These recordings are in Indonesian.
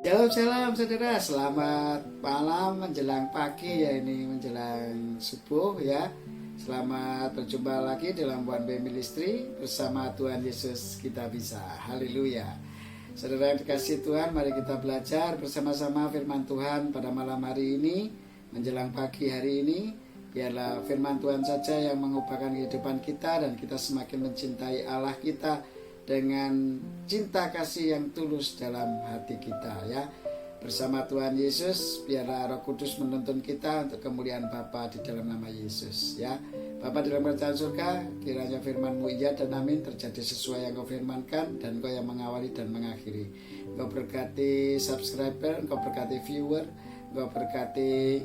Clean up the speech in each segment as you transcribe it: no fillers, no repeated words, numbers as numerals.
Shalom, shalom saudara, selamat malam menjelang pagi ya, ini menjelang subuh ya. Selamat berjumpa lagi dalam One Way Ministry bersama Tuhan Yesus kita bisa. Haleluya. Saudara yang dikasihi Tuhan, mari kita belajar bersama-sama firman Tuhan pada malam hari ini, menjelang pagi hari ini. Biarlah firman Tuhan saja yang mengubahkan kehidupan kita dan kita semakin mencintai Allah kita dengan cinta kasih yang tulus dalam hati kita ya. Bersama Tuhan Yesus, biarlah Roh Kudus menuntun kita untuk kemuliaan Bapa di dalam nama Yesus ya. Bapa di dalam kerajaan surga, kiranya firman-Mu iya dan amin terjadi sesuai yang Kau firmankan, dan Kau yang mengawali dan mengakhiri. Kau berkati subscriber, Kau berkati viewer, Kau berkati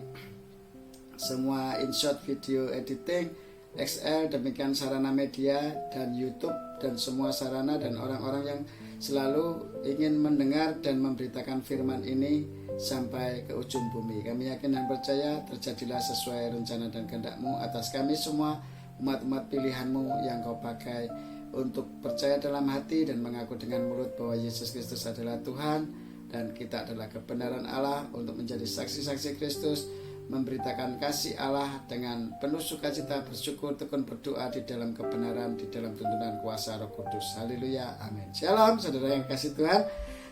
semua InShot video editing, XL, demikian sarana media dan YouTube dan semua sarana dan orang-orang yang selalu ingin mendengar dan memberitakan firman ini sampai ke ujung bumi. Kami yakin dan percaya terjadilah sesuai rencana dan kehendak-Mu atas kami semua, umat-umat pilihan-Mu yang Kau pakai untuk percaya dalam hati dan mengaku dengan mulut bahwa Yesus Kristus adalah Tuhan dan kita adalah kebenaran Allah, untuk menjadi saksi-saksi Kristus, memberitakan kasih Allah dengan penuh sukacita, bersyukur, tekun berdoa di dalam kebenaran, di dalam tuntunan kuasa Roh Kudus. Haleluya, amin. Shalom saudara yang kasih Tuhan,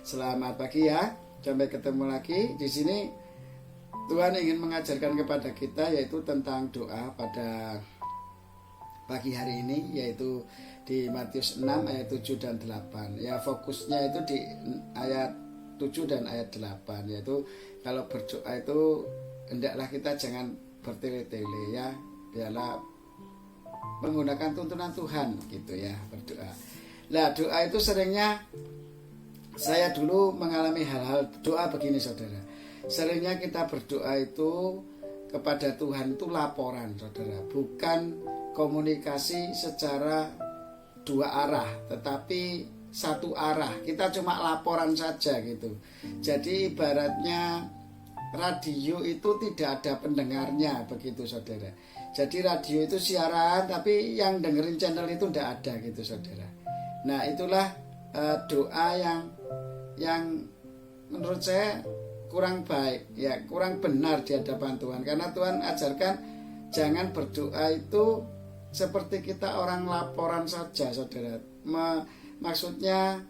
selamat pagi ya. Sampai ketemu lagi di sini. Tuhan ingin mengajarkan kepada kita yaitu tentang doa pada pagi hari ini, yaitu di Matius 6 ayat 7 dan 8. Ya, fokusnya itu di ayat 7 dan ayat 8, yaitu kalau berdoa itu hendaklah kita jangan bertele-tele ya, biarlah menggunakan tuntunan Tuhan gitu ya, berdoa. Nah, doa itu seringnya saya dulu mengalami hal-hal doa begini saudara. Seringnya kita berdoa itu kepada Tuhan itu laporan saudara, bukan komunikasi secara dua arah, tetapi satu arah. Kita cuma laporan saja gitu. Jadi ibaratnya radio itu tidak ada pendengarnya, begitu saudara. Jadi radio itu siaran, tapi yang dengerin channel itu tidak ada gitu saudara. Nah, itulah doa yang menurut saya kurang baik ya, kurang benar di hadapan Tuhan. Karena Tuhan ajarkan jangan berdoa itu seperti kita orang laporan saja saudara. Maksudnya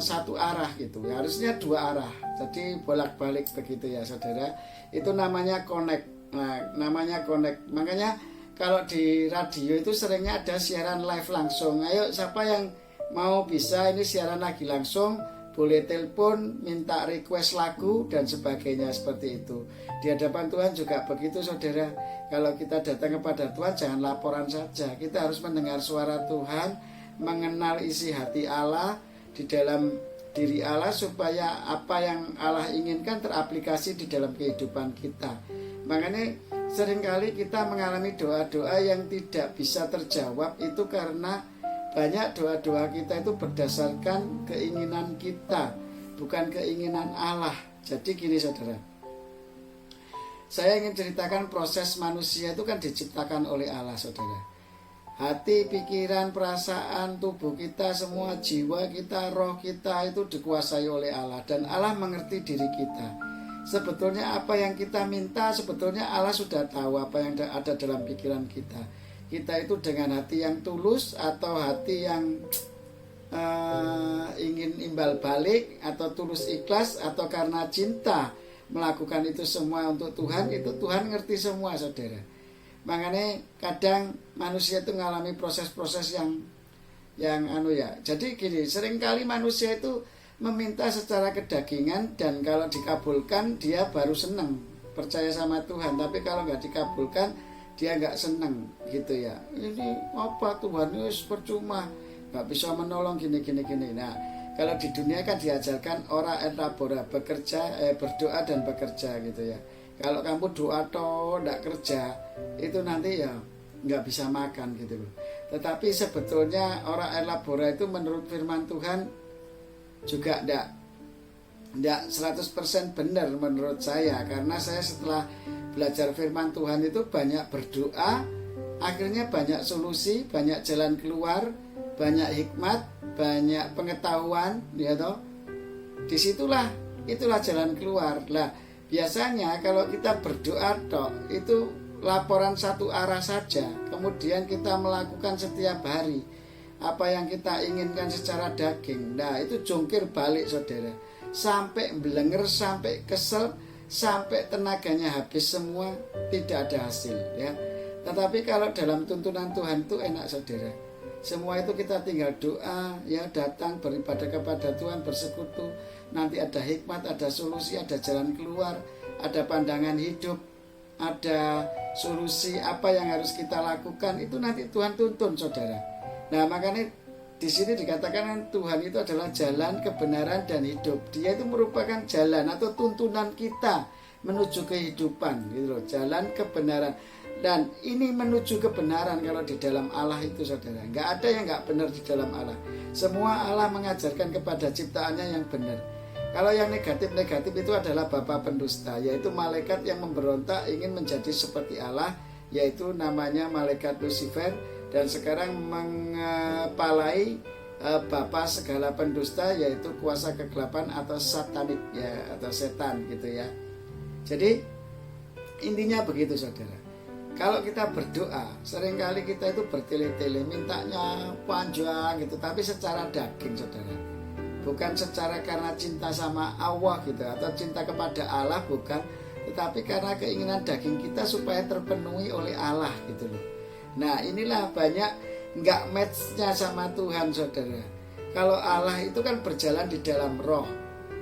satu arah gitu, harusnya dua arah, jadi bolak-balik begitu ya saudara. Itu namanya connect. Nah, namanya connect. Makanya kalau di radio itu seringnya ada siaran live langsung. Ayo siapa yang mau bisa ini siaran lagi langsung, boleh telepon, minta request lagu dan sebagainya seperti itu. Di hadapan Tuhan juga begitu saudara. Kalau kita datang kepada Tuhan jangan laporan saja. Kita harus mendengar suara Tuhan, mengenal isi hati Allah di dalam diri Allah, supaya apa yang Allah inginkan teraplikasi di dalam kehidupan kita. Makanya seringkali kita mengalami doa-doa yang tidak bisa terjawab itu karena banyak doa-doa kita itu berdasarkan keinginan kita, bukan keinginan Allah. Jadi gini saudara, saya ingin ceritakan proses manusia itu kan diciptakan oleh Allah saudara. Hati, pikiran, perasaan, tubuh kita, semua jiwa kita, roh kita itu dikuasai oleh Allah. Dan Allah mengerti diri kita. Sebetulnya apa yang kita minta, sebetulnya Allah sudah tahu apa yang ada dalam pikiran kita. Kita itu dengan hati yang tulus atau hati yang ingin imbal balik, atau tulus ikhlas, atau karena cinta melakukan itu semua untuk Tuhan, itu Tuhan ngerti semua saudara. Makanya kadang manusia itu mengalami proses-proses yang jadi gini, seringkali manusia itu meminta secara kedagingan, dan kalau dikabulkan dia baru senang, percaya sama Tuhan. Tapi kalau nggak dikabulkan dia nggak senang gitu ya. Ini apa Tuhan, ini percuma, nggak bisa menolong gini. Nah, kalau di dunia kan diajarkan ora et labora, berdoa dan bekerja gitu ya. Kalau kamu doa toh nggak kerja, itu nanti ya nggak bisa makan gitu loh. Tetapi sebetulnya ora et labora itu menurut firman Tuhan juga nggak 100% benar menurut saya. Karena saya setelah belajar firman Tuhan itu banyak berdoa, akhirnya banyak solusi, banyak jalan keluar, banyak hikmat, banyak pengetahuan ya toh. itulah jalan keluar. Lah biasanya kalau kita berdoa tok itu laporan satu arah saja, kemudian kita melakukan setiap hari apa yang kita inginkan secara daging. Nah itu jungkir balik saudara, sampai belenger, sampai kesel, sampai tenaganya habis semua, tidak ada hasil ya. Tetapi kalau dalam tuntunan Tuhan itu enak saudara, semua itu kita tinggal doa ya, datang beribadah kepada Tuhan, bersekutu, nanti ada hikmat, ada solusi, ada jalan keluar, ada pandangan hidup, ada solusi apa yang harus kita lakukan, itu nanti Tuhan tuntun saudara. Nah makanya di sini dikatakan Tuhan itu adalah jalan, kebenaran dan hidup. Dia itu merupakan jalan atau tuntunan kita menuju kehidupan gitu loh, jalan kebenaran. Dan ini menuju kebenaran kalau di dalam Allah itu saudara, nggak ada yang nggak benar di dalam Allah. Semua Allah mengajarkan kepada ciptaannya yang benar. Kalau yang negatif-negatif itu adalah bapa pendusta, yaitu malaikat yang memberontak ingin menjadi seperti Allah, yaitu namanya malaikat Lucifer, dan sekarang mengepalai bapa segala pendusta, yaitu kuasa kegelapan atau satanik ya, atau setan gitu ya. Jadi intinya begitu saudara. Kalau kita berdoa, seringkali kita itu bertele-tele, mintanya panjang gitu, tapi secara daging saudara. Bukan secara karena cinta sama Allah gitu, atau cinta kepada Allah, bukan. Tetapi karena keinginan daging kita supaya terpenuhi oleh Allah gitu loh. Nah inilah banyak nggak matchnya sama Tuhan saudara. Kalau Allah itu kan berjalan di dalam roh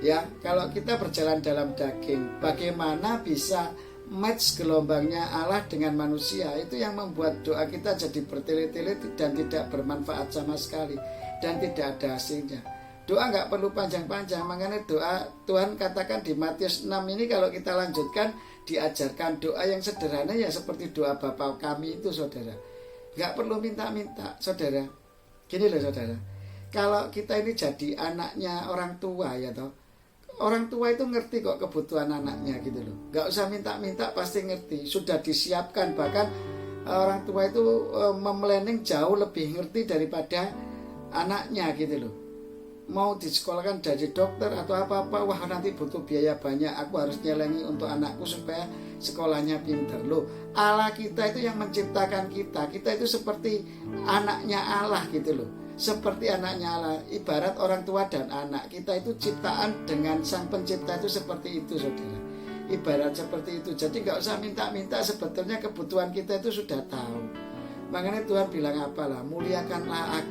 ya. Kalau kita berjalan dalam daging, bagaimana bisa match gelombangnya Allah dengan manusia? Itu yang membuat doa kita jadi bertele-tele dan tidak bermanfaat sama sekali, dan tidak ada hasilnya. Doa nggak perlu panjang-panjang, makanya doa Tuhan katakan di Matius 6 ini, kalau kita lanjutkan, diajarkan doa yang sederhana ya seperti doa Bapa kami itu saudara. Nggak perlu minta-minta saudara. Gini loh saudara, kalau kita ini jadi anaknya orang tua ya toh, orang tua itu ngerti kok kebutuhan anaknya gitu loh. Gak usah minta-minta, pasti ngerti. Sudah disiapkan, bahkan orang tua itu memlanning jauh lebih ngerti daripada anaknya gitu loh. Mau disekolahkan dari dokter atau apa-apa, wah nanti butuh biaya banyak, aku harus nyelengi untuk anakku supaya sekolahnya pintar. Loh, Allah kita itu yang menciptakan kita. Kita itu seperti anaknya Allah gitu loh. Seperti anaknya Allah, ibarat orang tua dan anak. Kita itu ciptaan dengan sang pencipta itu seperti itu saudara. Ibarat seperti itu. Jadi gak usah minta-minta, sebetulnya kebutuhan kita itu sudah tahu. Makanya Tuhan bilang apalah, muliakanlah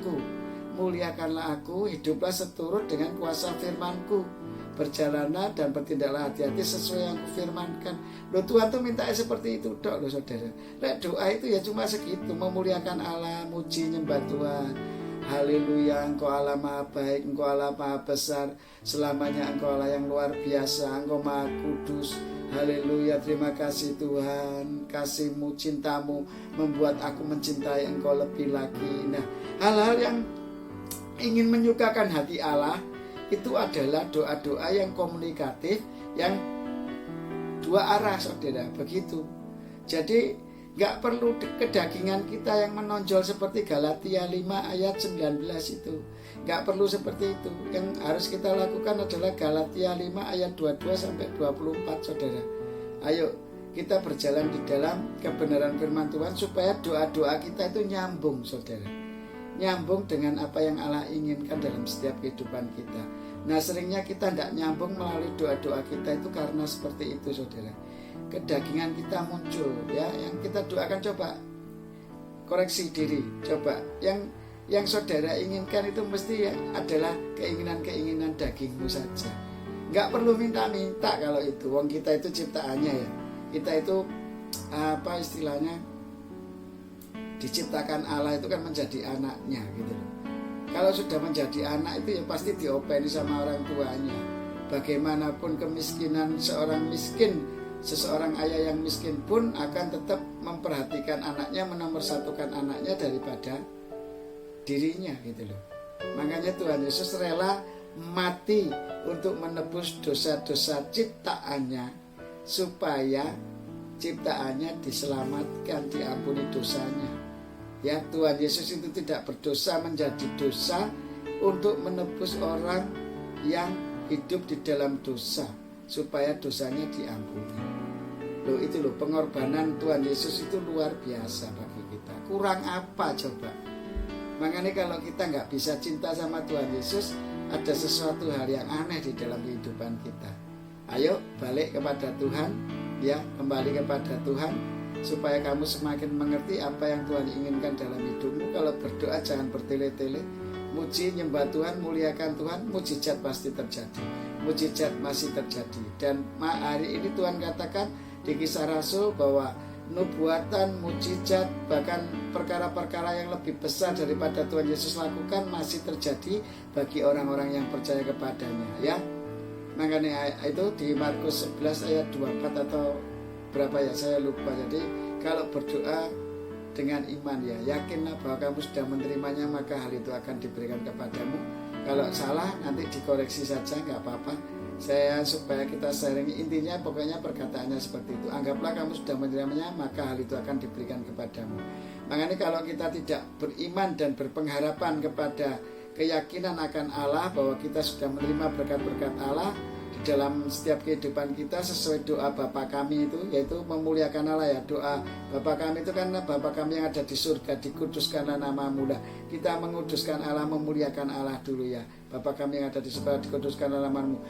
aku, hiduplah seturut dengan kuasa firman-Ku, berjalanlah dan bertindaklah hati-hati sesuai yang kufirmankan. Loh Tuhan tuh minta seperti itu dok loh saudara. Nah, doa itu ya cuma segitu, memuliakan Allah, muji nyembah Tuhan. Haleluya, Engkau Allah maha baik, Engkau Allah maha besar, selamanya Engkau Allah yang luar biasa, Engkau maha kudus. Haleluya, terima kasih Tuhan, kasih-Mu, cinta-Mu membuat aku mencintai Engkau lebih lagi. Nah, hal-hal yang ingin menyukakan hati Allah itu adalah doa-doa yang komunikatif, yang dua arah saudara, begitu. Jadi gak perlu kedagingan kita yang menonjol seperti Galatia 5 ayat 19 itu. Gak perlu seperti itu. Yang harus kita lakukan adalah Galatia 5 ayat 22 sampai 24 saudara. Ayo kita berjalan di dalam kebenaran firman Tuhan supaya doa-doa kita itu nyambung saudara. Nyambung dengan apa yang Allah inginkan dalam setiap kehidupan kita. Nah seringnya kita tidak nyambung melalui doa-doa kita itu karena seperti itu saudara. Kedagingan kita muncul ya, yang kita doakan coba koreksi diri, coba yang saudara inginkan itu mesti ya adalah keinginan-keinginan dagingmu saja. Nggak perlu minta-minta kalau itu, wong kita itu ciptaannya ya, kita itu apa istilahnya, diciptakan Allah itu kan menjadi anaknya gitu loh. Kalau sudah menjadi anak itu ya pasti diopeni sama orang tuanya. Bagaimanapun kemiskinan seorang miskin, seseorang ayah yang miskin pun akan tetap memperhatikan anaknya, menomorsatukan anaknya daripada dirinya gitu loh. Makanya Tuhan Yesus rela mati untuk menebus dosa-dosa ciptaannya, supaya ciptaannya diselamatkan, diampuni dosanya. Ya, Tuhan Yesus itu tidak berdosa menjadi dosa untuk menebus orang yang hidup di dalam dosa supaya dosanya diampuni. Loh itu loh, pengorbanan Tuhan Yesus itu luar biasa bagi kita. Kurang apa coba? Makanya kalau kita nggak bisa cinta sama Tuhan Yesus, ada sesuatu hal yang aneh di dalam kehidupan kita. Ayo balik kepada Tuhan, ya, kembali kepada Tuhan, supaya kamu semakin mengerti apa yang Tuhan inginkan dalam hidupmu. Kalau berdoa jangan bertele-tele, muji, nyembah Tuhan, muliakan Tuhan, mujizat pasti terjadi, mujizat masih terjadi. Dan hari ini Tuhan katakan di Kisah Rasul bahwa nubuatan, mujizat, bahkan perkara-perkara yang lebih besar daripada Tuhan Yesus lakukan masih terjadi bagi orang-orang yang percaya kepadanya, ya. Makanya itu di Markus 11 ayat 24 atau berapa ya, saya lupa. Jadi kalau berdoa dengan iman, ya, yakinlah bahwa kamu sudah menerimanya, maka hal itu akan diberikan kepadamu. Kalau salah nanti dikoreksi saja, nggak apa-apa. Saya supaya kita sharing, intinya pokoknya perkataannya seperti itu. Anggaplah kamu sudah menerimanya, maka hal itu akan diberikan kepadamu. Makanya kalau kita tidak beriman dan berpengharapan kepada keyakinan akan Allah bahwa kita sudah menerima berkat-berkat Allah di dalam setiap kehidupan kita sesuai doa Bapa kami itu, yaitu memuliakan Allah, ya. Doa Bapa kami itu kan Bapa kami yang ada di surga, dikuduskanlah namamu. Lah kita menguduskan Allah, memuliakan Allah dulu, ya. Bapa kami yang ada di surga, dikuduskanlah namamu,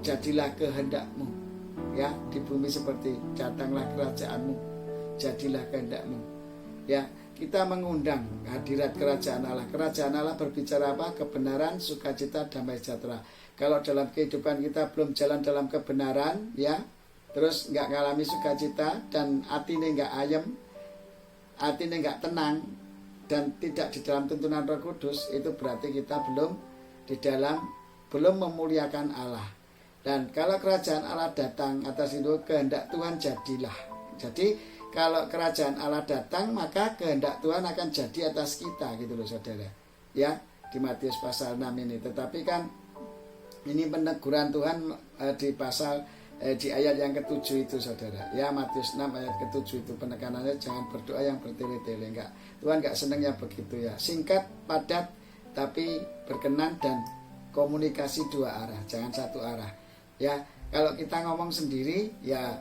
jadilah kehendakmu, ya, di bumi seperti, datanglah kerajaanmu, jadilah kehendakmu, ya. Kita mengundang hadirat kerajaan Allah. Kerajaan Allah berbicara apa? Kebenaran, sukacita, damai sejahtera. Kalau dalam kehidupan kita belum jalan dalam kebenaran, ya, terus nggak ngalami sukacita dan hatinya nggak ayem, hatinya nggak tenang, dan tidak di dalam tuntunan Roh Kudus, itu berarti kita belum memuliakan Allah. Dan kalau kerajaan Allah datang atas itu, kehendak Tuhan jadilah. Jadi kalau kerajaan Allah datang, maka kehendak Tuhan akan jadi atas kita, gitu loh saudara, ya, di Matius pasal 6 ini. Tetapi kan ini peneguran Tuhan di pasal di ayat yang ke-7 itu saudara, ya, Matius 6 ayat ke-7 itu penekanannya jangan berdoa yang bertele-tele. Enggak, Tuhan enggak senang yang begitu, ya. Singkat, padat, tapi berkenan dan komunikasi dua arah, jangan satu arah, ya. Kalau kita ngomong sendiri, ya,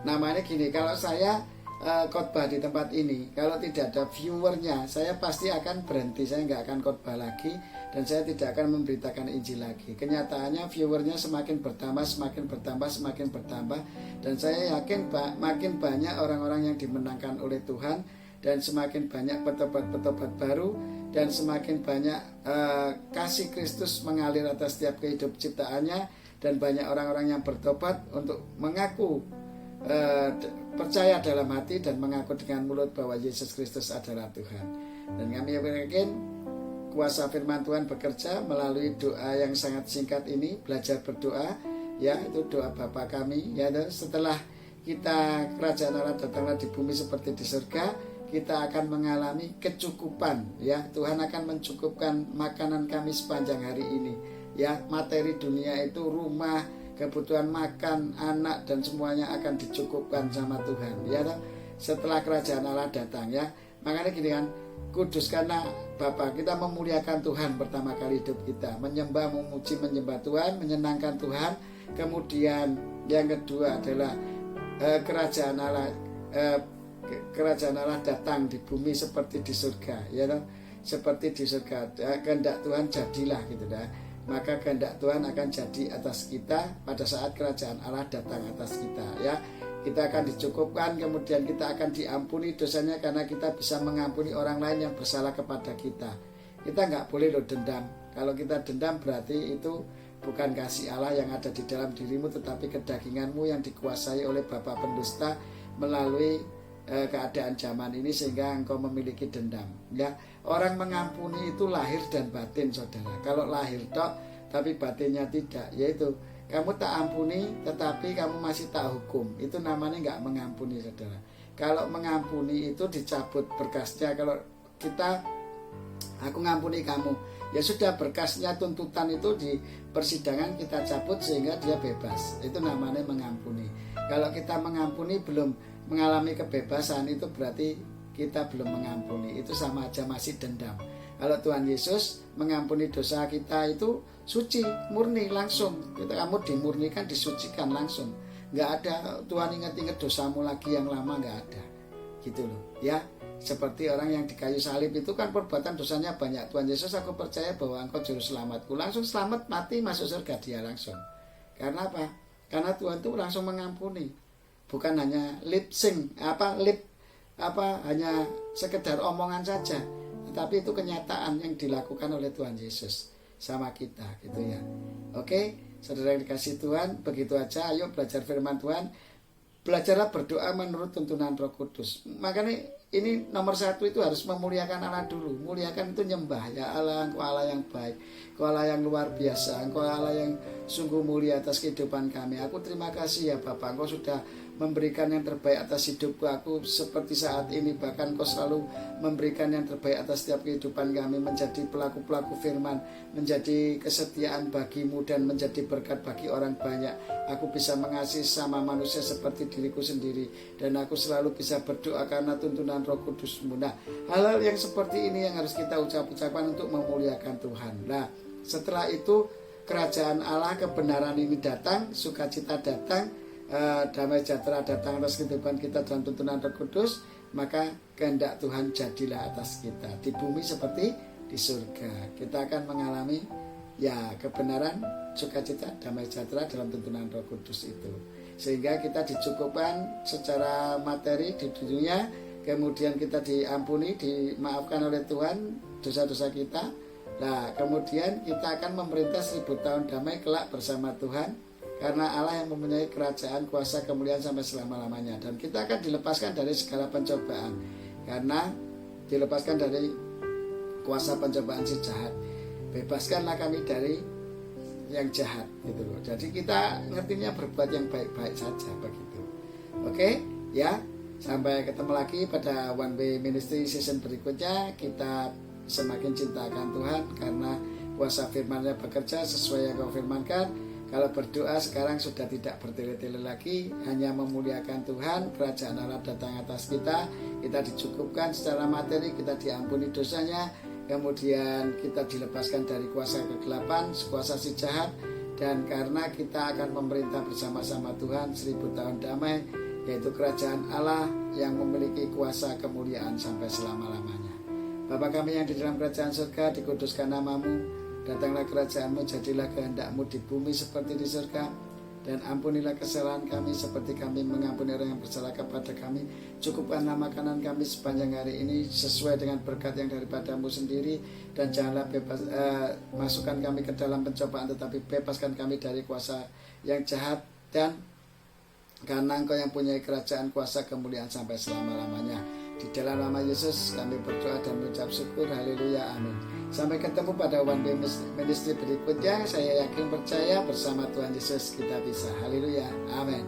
namanya gini, kalau saya khotbah di tempat ini, kalau tidak ada viewernya, saya pasti akan berhenti, saya nggak akan khotbah lagi, dan saya tidak akan memberitakan Injil lagi. Kenyataannya viewernya semakin bertambah, dan saya yakin makin banyak orang-orang yang dimenangkan oleh Tuhan, dan semakin banyak petobat-petobat baru, dan semakin banyak kasih Kristus mengalir atas setiap kehidupan ciptaannya, dan banyak orang-orang yang bertobat untuk mengaku percaya dalam hati dan mengaku dengan mulut bahwa Yesus Kristus adalah Tuhan. Dan kami yakin kuasa firman Tuhan bekerja melalui doa yang sangat singkat ini, belajar berdoa, ya, itu doa Bapa kami, ya. Setelah kita kerajaan Allah datanglah di bumi seperti di surga, kita akan mengalami kecukupan, ya. Tuhan akan mencukupkan makanan kami sepanjang hari ini, ya. Materi dunia itu, rumah, kebutuhan makan, anak, dan semuanya akan dicukupkan sama Tuhan, ya. Setelah kerajaan Allah datang, ya. Makanya gini kan, kuduskanlah Bapa, kita memuliakan Tuhan pertama kali hidup kita, menyembah, memuji, menyembah Tuhan, menyenangkan Tuhan. Kemudian yang kedua adalah kerajaan Allah datang di bumi seperti di surga, ya, seperti di surga. Kehendak Tuhan jadilah, gitu dah. Maka kehendak Tuhan akan jadi atas kita pada saat kerajaan Allah datang atas kita, ya. Kita akan dicukupkan, kemudian kita akan diampuni dosanya karena kita bisa mengampuni orang lain yang bersalah kepada kita. Kita nggak boleh loh dendam. Kalau kita dendam berarti itu bukan kasih Allah yang ada di dalam dirimu, tetapi kedaginganmu yang dikuasai oleh bapa pendusta melalui keadaan zaman ini, sehingga engkau memiliki dendam, ya. Orang mengampuni itu lahir dan batin, saudara. Kalau lahir tok tapi batinnya tidak, yaitu kamu tak ampuni tetapi kamu masih tak hukum, itu namanya nggak mengampuni, saudara. Kalau mengampuni itu dicabut berkasnya. Kalau aku ngampuni kamu, ya sudah, berkasnya tuntutan itu di persidangan kita cabut sehingga dia bebas, itu namanya mengampuni. Kalau kita mengampuni belum mengalami kebebasan, itu berarti kita belum mengampuni, itu sama aja masih dendam. Kalau Tuhan Yesus mengampuni dosa kita itu suci, murni, langsung. Kamu dimurnikan, disucikan langsung. Nggak ada Tuhan ingat-ingat dosamu lagi yang lama, nggak ada. Gitu loh, ya. Seperti orang yang di kayu salib itu kan perbuatan dosanya banyak. Tuhan Yesus, aku percaya bahwa Engkau juru selamatku. Langsung selamat, mati, masuk surga dia langsung. Karena apa? Karena Tuhan itu langsung mengampuni. Bukan hanya hanya sekedar omongan saja, tetapi itu kenyataan yang dilakukan oleh Tuhan Yesus sama kita, gitu ya. Oke, saudara yang dikasih Tuhan, begitu aja. Ayo belajar firman Tuhan. Belajarlah berdoa menurut tuntunan Roh Kudus. Makanya ini nomor satu itu harus memuliakan Allah dulu. Muliakan itu nyembah. Ya Allah, Engkau Allah yang baik, Engkau Allah yang luar biasa, Engkau Allah yang sungguh mulia atas kehidupan kami. Aku terima kasih ya Bapak, Engkau sudah memberikan yang terbaik atas hidupku. Aku seperti saat ini, bahkan Engkau selalu memberikan yang terbaik atas setiap kehidupan kami, menjadi pelaku-pelaku firman, menjadi kesetiaan bagimu dan menjadi berkat bagi orang banyak. Aku bisa mengasihi sama manusia seperti diriku sendiri, dan aku selalu bisa berdoa karena tuntunan Roh Kudus-Mu. Nah, hal-hal yang seperti ini yang harus kita ucapkan untuk memuliakan Tuhan. Nah, setelah itu kerajaan Allah, kebenaran ini datang, sukacita datang, damai sejahtera datang atas kehidupan kita dalam tuntunan Roh Kudus, maka kehendak Tuhan jadilah atas kita di bumi seperti di surga. Kita akan mengalami ya kebenaran, sukacita, damai sejahtera dalam tuntunan Roh Kudus itu, sehingga kita dicukupkan secara materi di dunia, kemudian kita diampuni, dimaafkan oleh Tuhan dosa-dosa kita. Nah, kemudian kita akan memerintah 1000 tahun damai kelak bersama Tuhan, karena Allah yang mempunyai kerajaan, kuasa, kemuliaan sampai selama-lamanya. Dan kita akan dilepaskan dari segala pencobaan, karena dilepaskan dari kuasa pencobaan si jahat. Bebaskanlah kami dari yang jahat, gitu loh. Jadi kita ngertinya berbuat yang baik-baik saja begitu. Oke, ya. Sampai ketemu lagi pada One Way Ministry season berikutnya. Kita semakin cintakan Tuhan karena kuasa firman-Nya bekerja sesuai yang Kau firmankan. Kalau berdoa sekarang sudah tidak bertele-tele lagi, hanya memuliakan Tuhan, kerajaan Allah datang atas kita, kita dicukupkan secara materi, kita diampuni dosanya, kemudian kita dilepaskan dari kuasa kegelapan, kuasa si jahat, dan karena kita akan memerintah bersama-sama Tuhan 1000 tahun damai, yaitu kerajaan Allah yang memiliki kuasa kemuliaan sampai selama-lamanya. Bapa kami yang di dalam kerajaan surga, dikuduskan nama-Mu. Datanglah kerajaan-Mu, jadilah kehendak-Mu di bumi seperti di surga. Dan ampunilah kesalahan kami seperti kami mengampuni orang yang bersalah kepada kami. Cukupkanlah makanan kami sepanjang hari ini sesuai dengan berkat yang daripada-Mu sendiri. Dan janganlah masukkan kami ke dalam pencobaan, tetapi bebaskan kami dari kuasa yang jahat. Dan karena Engkau yang punya kerajaan, kuasa, kemuliaan sampai selama-lamanya. Di dalam nama Yesus kami berdoa dan mengucap syukur. Haleluya, amin. Sampai ketemu pada One Way Ministry berikutnya. Saya yakin percaya bersama Tuhan Yesus kita bisa. Haleluya, amin.